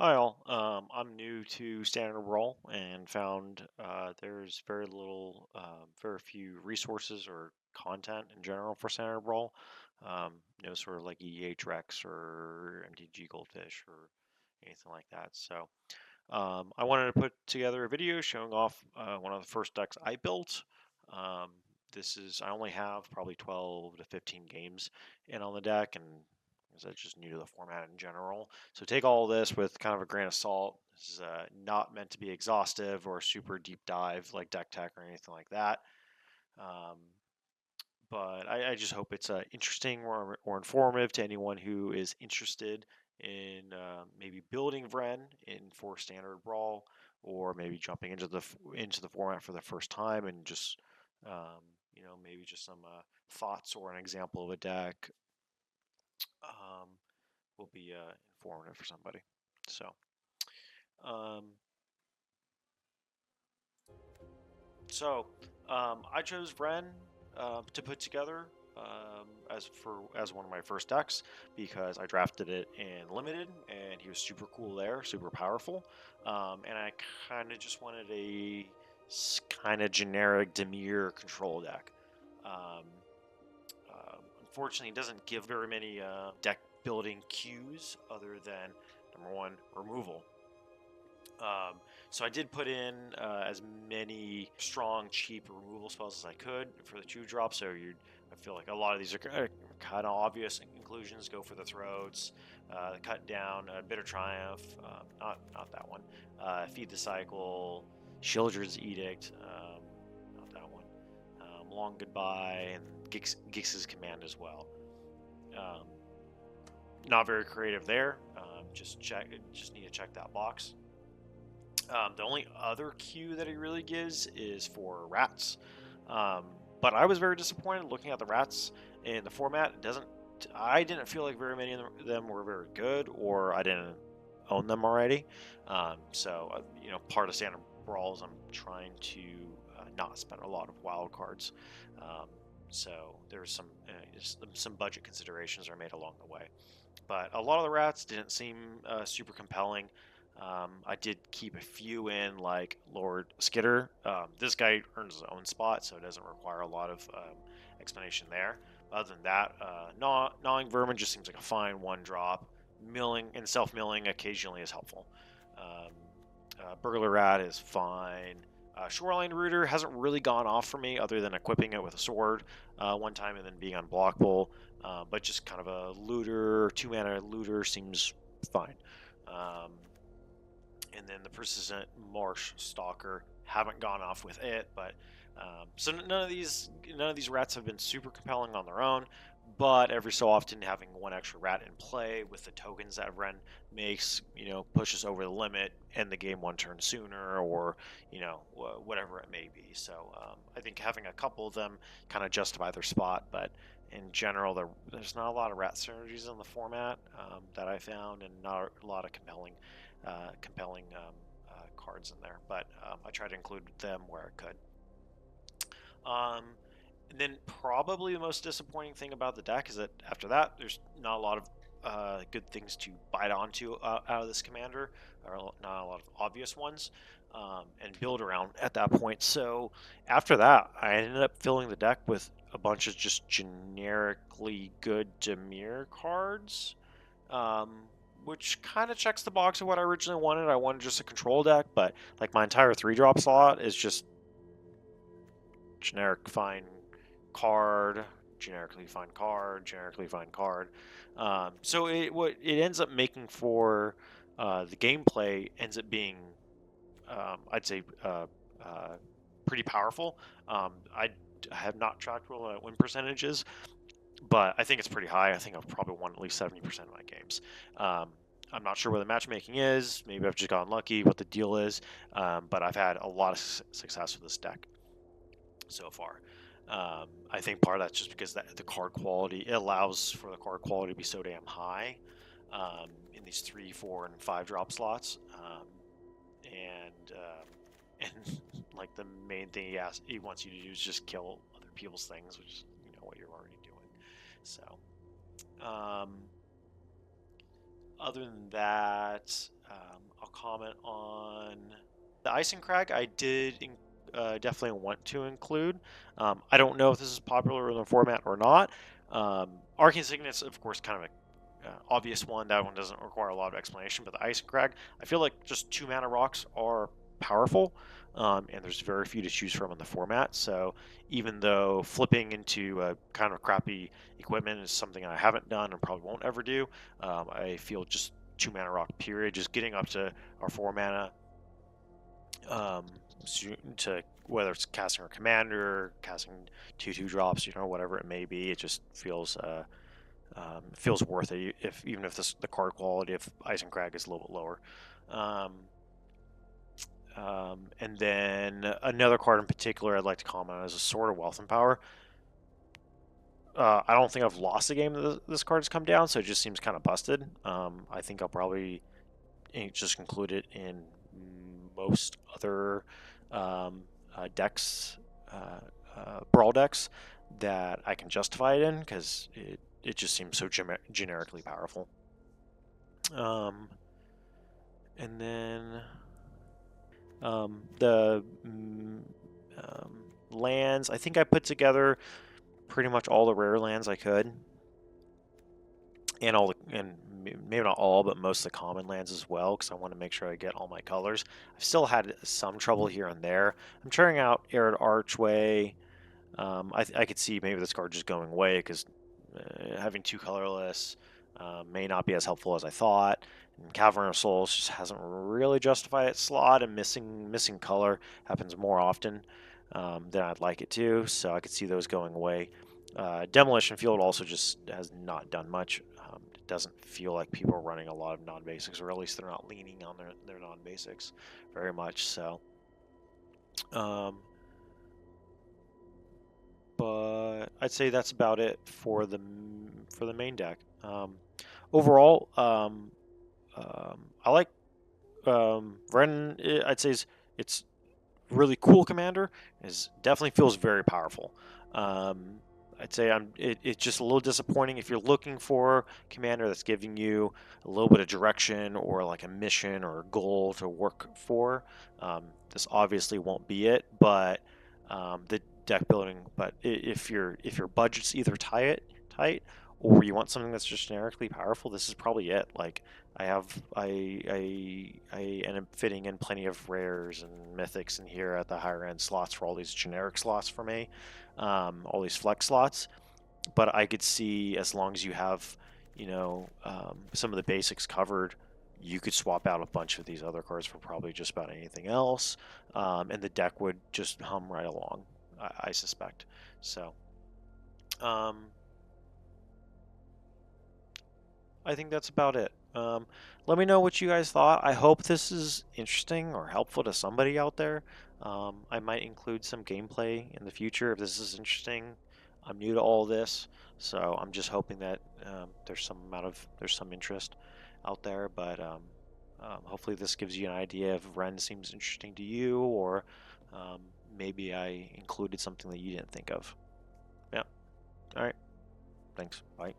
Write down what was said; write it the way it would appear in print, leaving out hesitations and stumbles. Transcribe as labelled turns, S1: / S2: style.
S1: Hi all. I'm new to Standard Brawl and found there's very few resources or content in general for Standard Brawl. Sort of like EH Rex or MTG Goldfish or anything like that. So I wanted to put together a video showing off one of the first decks I built. Um, I only have probably 12 to 15 games in on the deck, and that's just new to the format in general. So take all this with kind of a grain of salt. This is not meant to be exhaustive or super deep dive like deck tech or anything like that. Um, but I just hope it's interesting or informative to anyone who is interested in maybe building Vren in for standard brawl, or maybe jumping into the format for the first time and just maybe just some thoughts or an example of a deck um, will be informative for somebody. So. Um, so I chose Vren to put together as one of my first decks because I drafted it in limited and he was super cool there, super powerful, and I kind of just wanted a kind of generic Demir control deck. Um, Unfortunately, it doesn't give very many deck building cues other than number one, removal. Um, so I did put in as many strong, cheap removal spells as I could for the 2-drop. I feel like a lot of these are kind of obvious inclusions. Go for the throats, the cut down, bitter triumph, not that one. Feed the cycle, Shieldred's edict, not that one. Long goodbye and Gix's command as well. Um, Not very creative there. Just need to check that box. The only other cue that he really gives is for rats. Um, but I was very disappointed looking at the rats in the format. I didn't feel like very many of them were very good, or I didn't own them already. Part of standard brawls, I'm trying to not spend a lot of wild cards. Um, so there's some budget considerations are made along the way. But a lot of the rats didn't seem super compelling. I did keep a few in, like Lord Skitter. This guy earns his own spot, so it doesn't require a lot of explanation there. Other than that, gnawing vermin just seems like a fine 1-drop. Milling and self-milling occasionally is helpful. Um, Burglar Rat is fine. Shoreline Rooter hasn't really gone off for me, other than equipping it with a sword one time and then being unblockable. But just kind of a looter, 2-mana looter seems fine. And then the Persistent Marsh Stalker, haven't gone off with it, but so none of these rats have been super compelling on their own. But every so often, having one extra rat in play with the tokens that Vren makes, pushes over the limit, end the game one turn sooner, or whatever it may be. So I think having a couple of them kind of justify their spot, but in general, there's not a lot of rat synergies in the format that I found, and not a lot of compelling cards in there. But I try to include them where I could. And then probably the most disappointing thing about the deck is that after that, there's not a lot of good things to bite onto out of this commander, or not a lot of obvious ones, and build around at that point. So after that, I ended up filling the deck with a bunch of just generically good Demir cards, which kind of checks the box of what I originally wanted. I wanted just a control deck, but like my entire 3-drop slot is just generic fine card, generically fine card, generically fine card. So what it ends up making for the gameplay ends up being, I'd say, pretty powerful. I have not tracked what win percentages, but I think it's pretty high. I think I've probably won at least 70% of my games. I'm not sure where the matchmaking is. Maybe I've just gotten lucky, what the deal is, but I've had a lot of success with this deck so far. I think part of that's just because the card quality, it allows for the card quality to be so damn high in these 3, 4, and 5-drop slots. And like the main thing he wants you to do is just kill other people's things, which is what you're already doing. So Other than that, I'll comment on the Icing Crag. I did definitely want to include. I don't know if this is popular in the format or not. Arcane Signet's, of course, kind of a obvious one. That one doesn't require a lot of explanation. But the Icing Crag, I feel like just 2 mana rocks are powerful, and there's very few to choose from in the format. So even though flipping into a kind of crappy equipment is something I haven't done and probably won't ever do, I feel just 2 mana rock period, just getting up to our 4 mana, um, to whether it's casting our commander, casting 2/2 drops, whatever it may be, it just feels worth it. If even if the card quality of Ice and Crag is a little bit lower. Um, and then another card in particular I'd like to comment on is a Sword of Wealth and Power. I don't think I've lost a game that this card has come down, so it just seems kind of busted. I think I'll probably just include it in most other decks, Brawl decks that I can justify it in, because it just seems so generically powerful. And then the lands, I think I put together pretty much all the rare lands I could, and maybe not all, but most of the common lands as well, because I want to make sure I get all my colors. I've still had some trouble here and there. I'm trying out Arid Archway. I could see maybe this card just going away, because having 2 colorless may not be as helpful as I thought. And Cavern of Souls just hasn't really justified its slot, and missing color happens more often than I'd like it to, so I could see those going away. Demolition Field also just has not done much. It doesn't feel like people are running a lot of non-basics, or at least they're not leaning on their non-basics very much. So, but I'd say that's about it for the main deck. Overall, I like Vren. I'd say it's really cool commander. Definitely feels very powerful. I'd say it's just a little disappointing if you're looking for a commander that's giving you a little bit of direction, or like a mission or a goal to work for. This obviously won't be it, but the deck building. But if your budget's either tight, or you want something that's just generically powerful, this is probably it. Like I end up fitting in plenty of rares and mythics in here at the higher end slots for all these generic slots for me, all these flex slots. But I could see, as long as you have, some of the basics covered, you could swap out a bunch of these other cards for probably just about anything else, and the deck would just hum right along, I suspect. So, I think that's about it. Let me know what you guys thought. I hope this is interesting or helpful to somebody out there. I might include some gameplay in the future if this is interesting. I'm new to all this, so I'm just hoping that there's some interest out there. But hopefully this gives you an idea if Ren seems interesting to you, or maybe I included something that you didn't think of. Yeah. All right. Thanks. Bye.